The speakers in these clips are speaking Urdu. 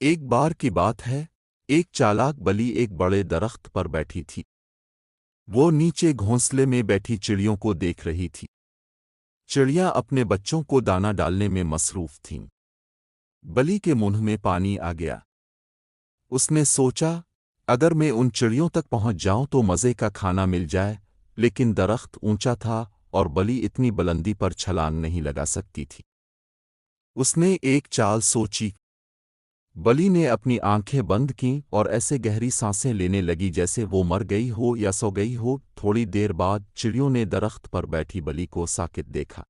ایک بار کی بات ہے، ایک چالاک بلی ایک بڑے درخت پر بیٹھی تھی۔ وہ نیچے گھونسلے میں بیٹھی چڑیوں کو دیکھ رہی تھی۔ چڑیاں اپنے بچوں کو دانہ ڈالنے میں مصروف تھیں۔ بلی کے منہ میں پانی آ گیا۔ اس نے سوچا، اگر میں ان چڑیوں تک پہنچ جاؤں تو مزے کا کھانا مل جائے، لیکن درخت اونچا تھا اور بلی اتنی بلندی پر چھلانگ نہیں لگا سکتی تھی۔ اس نے ایک چال سوچی۔ بلی نے اپنی آنکھیں بند کیں اور ایسے گہری سانسیں لینے لگی جیسے وہ مر گئی ہو یا سو گئی ہو۔ تھوڑی دیر بعد چڑیوں نے درخت پر بیٹھی بلی کو ساکت دیکھا۔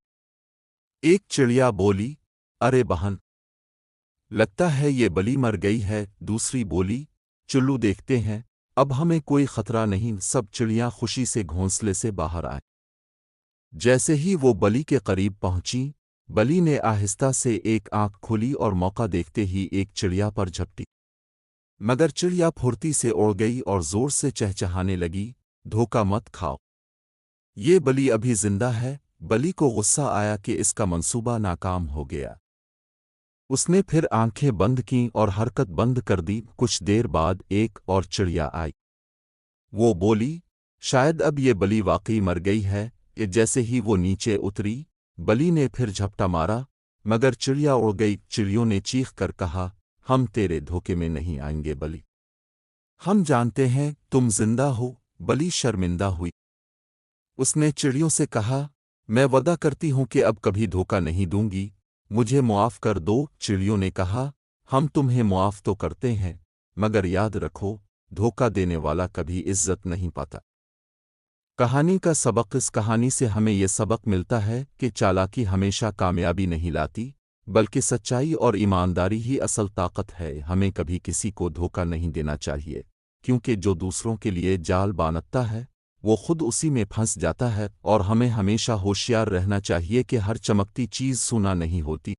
ایک چڑیا بولی، ارے بہن، لگتا ہے یہ بلی مر گئی ہے۔ دوسری بولی، چلو دیکھتے ہیں، اب ہمیں کوئی خطرہ نہیں۔ سب چڑیاں خوشی سے گھونسلے سے باہر آئیں۔ جیسے ہی وہ بلی کے قریب پہنچی، بلی نے آہستہ سے ایک آنکھ کھولی اور موقع دیکھتے ہی ایک چڑیا پر جھپٹی، مگر چڑیا پھرتی سے اڑ گئی اور زور سے چہچہانے لگی، دھوکہ مت کھاؤ، یہ بلی ابھی زندہ ہے۔ بلی کو غصہ آیا کہ اس کا منصوبہ ناکام ہو گیا۔ اس نے پھر آنکھیں بند کیں اور حرکت بند کر دی۔ کچھ دیر بعد ایک اور چڑیا آئی۔ وہ بولی، شاید اب یہ بلی واقعی مر گئی ہے۔ کہ جیسے ہی وہ نیچے اتری، بلی نے پھر جھپٹا مارا، مگر چڑیا اڑ گئی۔ چڑیوں نے چیخ کر کہا، ہم تیرے دھوکے میں نہیں آئیں گے بلی، ہم جانتے ہیں تم زندہ ہو۔ بلی شرمندہ ہوئی۔ اس نے چڑیوں سے کہا، میں وعدہ کرتی ہوں کہ اب کبھی دھوکہ نہیں دوں گی، مجھے معاف کر دو۔ چڑیوں نے کہا، ہم تمہیں معاف تو کرتے ہیں، مگر یاد رکھو، دھوکہ دینے والا کبھی عزت نہیں پاتا۔ کہانی کا سبق۔ اس کہانی سے ہمیں یہ سبق ملتا ہے کہ چالاکی ہمیشہ کامیابی نہیں لاتی، بلکہ سچائی اور ایمانداری ہی اصل طاقت ہے۔ ہمیں کبھی کسی کو دھوکہ نہیں دینا چاہیے، کیونکہ جو دوسروں کے لیے جال باندھتا ہے وہ خود اسی میں پھنس جاتا ہے، اور ہمیں ہمیشہ ہوشیار رہنا چاہیے کہ ہر چمکتی چیز سونا نہیں ہوتی۔